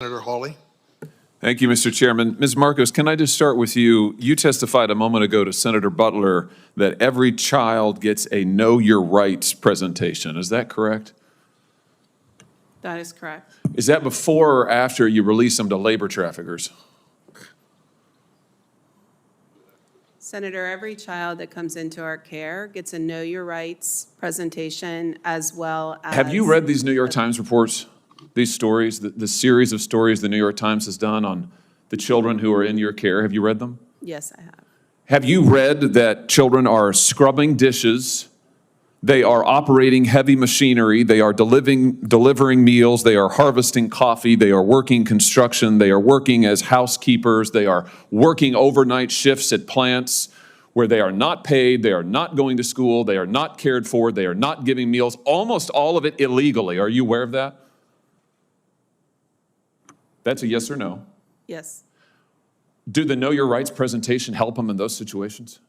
Senator Hawley. Thank you, Mr. Chairman. Ms. Marcos, can I just start with you? You testified a moment ago to Senator Butler that every child gets a Know Your Rights presentation. Is that correct? That is correct. Is that before or after you release them to labor traffickers? Senator, every child that comes into our care gets a Know Your Rights presentation as well as... Have you read these New York Times reports, these stories, the series of stories the New York Times has done on the children who are in your care? Have you read them? Yes, I have. Have you read that children are scrubbing dishes, they are operating heavy machinery, they are delivering meals, they are harvesting coffee, they are working construction, they are working as housekeepers, they are working overnight shifts at plants where they are not paid, they are not going to school, they are not cared for, they are not giving meals, almost all of it illegally. Are you aware of that? That's a yes or no. Yes. Do the Know Your Rights presentation help them in those situations?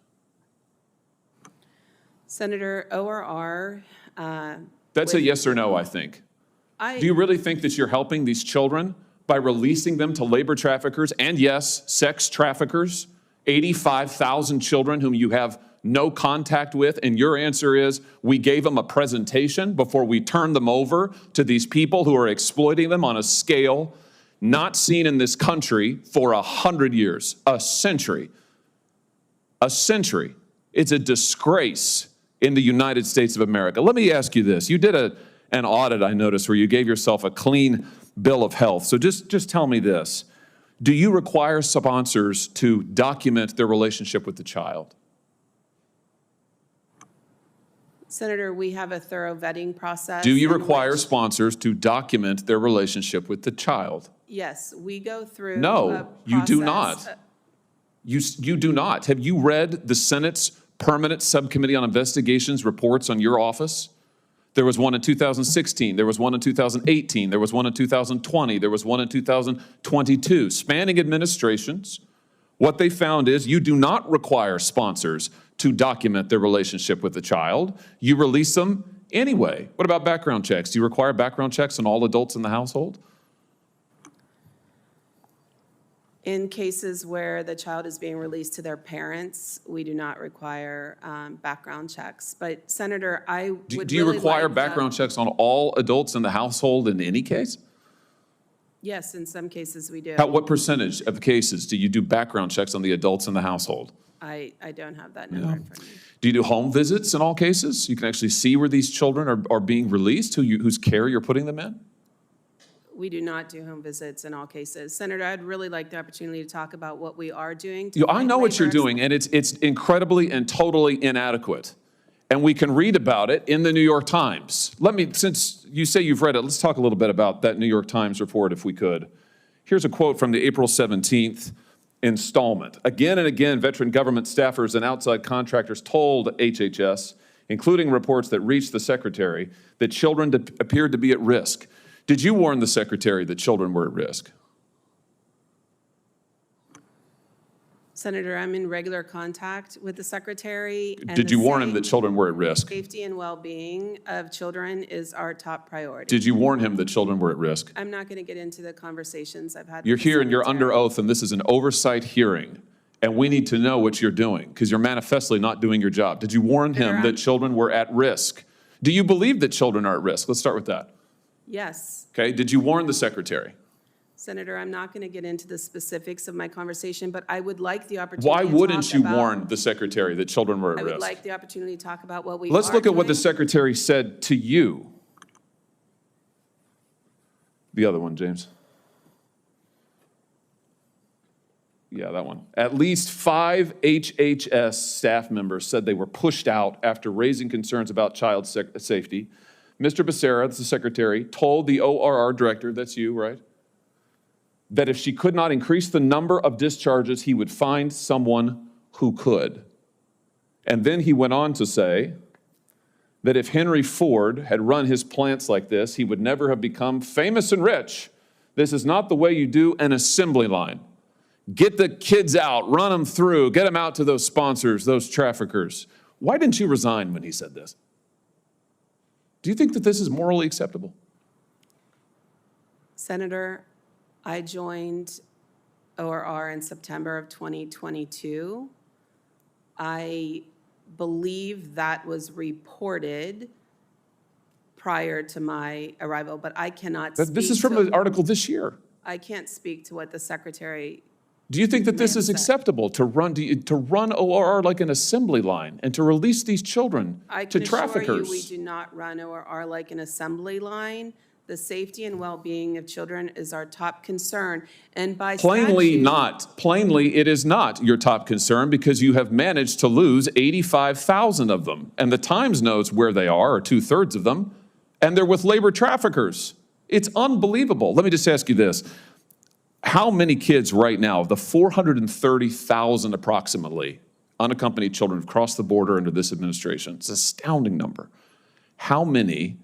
Senator, ORR... That's a yes or no, I think. Do you really think that you're helping these children by releasing them to labor traffickers and, yes, sex traffickers? 85,000 children whom you have no contact with, and your answer is, we gave them a presentation before we turned them over to these people who are exploiting them on a scale not seen in this country for 100 years, a century. A century. It's a disgrace in the United States of America. Let me ask you this. You did an audit, I noticed, where you gave yourself a clean bill of health. So just tell me this. Do you require sponsors to document their relationship with the child? Senator, we have a thorough vetting process. Do you require sponsors to document their relationship with the child? Yes, we go through No, you do not. You do not. Have you read the Senate's Permanent Subcommittee on Investigations reports on your office? There was one in 2016, there was one in 2018, there was one in 2020, there was one in 2022. Spanning administrations, what they found is you do not require sponsors to document their relationship with the child. You release them anyway. What about background checks? Do you require background checks on all adults in the household? In cases where the child is being released to their parents, we do not require background checks. But Senator, I would Do you really require like background checks on all adults in the household in any case? Yes, in some cases we do. What percentage of cases do you do background checks on the adults in the household? I don't have that number in front of me. Do you do home visits in all cases? You can actually see where these children are being released, whose care you're putting them in? We do not do home visits in all cases. Senator, I'd really like the opportunity to talk about what we are doing. I know what you're doing, and it's incredibly and totally inadequate. And we can read about it in the New York Times. Since you say you've read it, let's talk a little bit about that New York Times report if we could. Here's a quote from the April 17th installment. Again and again, veteran government staffers and outside contractors told HHS, including reports that reached the secretary, that children appeared to be at risk. Did you warn the secretary that children were at risk? Senator, I'm in regular contact with the secretary. Did you warn him that children were at risk? Safety and well-being of children is our top priority. Did you warn him that children were at risk? I'm not going to get into the conversations I've had. You're here and you're under oath, and this is an oversight hearing, and we need to know what you're doing because you're manifestly not doing your job. Did you warn him that children were at risk? Do you believe that children are at risk? Let's start with that. Yes. Okay, did you warn the secretary? Senator, I'm not going to get into the specifics of my conversation, but I would like the opportunity Why to wouldn't you talk warn the secretary that children were at risk? I would like the opportunity to talk about what we Let's are look at what the doing. secretary said to you. The other one, James. Yeah, that one. At least 5 HHS staff members said they were pushed out after raising concerns about child safety. Mr. Becerra, the secretary, told the ORR director, that's you, right, that if she could not increase the number of discharges, he would find someone who could. And then he went on to say that if Henry Ford had run his plants like this, he would never have become famous and rich. This is not the way you do an assembly line. Get the kids out, run them through, get them out to those sponsors, those traffickers. Why didn't you resign when he said this? Do you think that this is morally acceptable? Senator, I joined ORR in September of 2022. I believe that was reported prior to my arrival, but I cannot speak This is from to, an article this year. I can't speak to what the secretary. Do you think that this May have is said. acceptable to run ORR like an assembly line and to release these children I to can assure you, we traffickers? do not run ORR like an assembly line. The safety and well-being of children is our top concern, and by Plainly statute- not. Plainly, it is not your top concern because you have managed to lose 85,000 of them. And the Times knows where they are, or 2/3 of them, and they're with labor traffickers. It's unbelievable. Let me just ask you this. How many kids right now, the 430,000 approximately, unaccompanied children have crossed the border under this administration? It's an astounding number. How many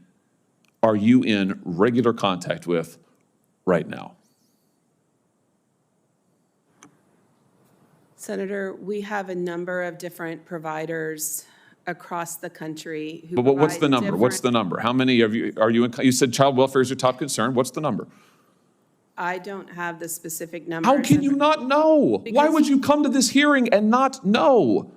are you in regular contact with right now? Senator, we have a number of different providers across the country who But what's the provide number? What's the different- number? How many of you are you in? You said child welfare is your top concern. What's the number? I don't have the specific number. How can you not know? Why Because- would you come to this hearing and not know?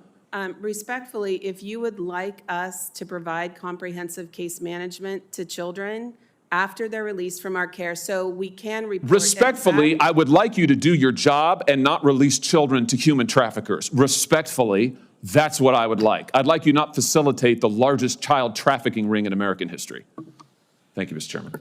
Respectfully, if you would like us to provide comprehensive case management to children after they're released from our care, so we can report. Respectfully, exact- I would like you to do your job and not release children to human traffickers. Respectfully, that's what I would like. I'd like you not facilitate the largest child trafficking ring in American history. Thank you, Mr. Chairman.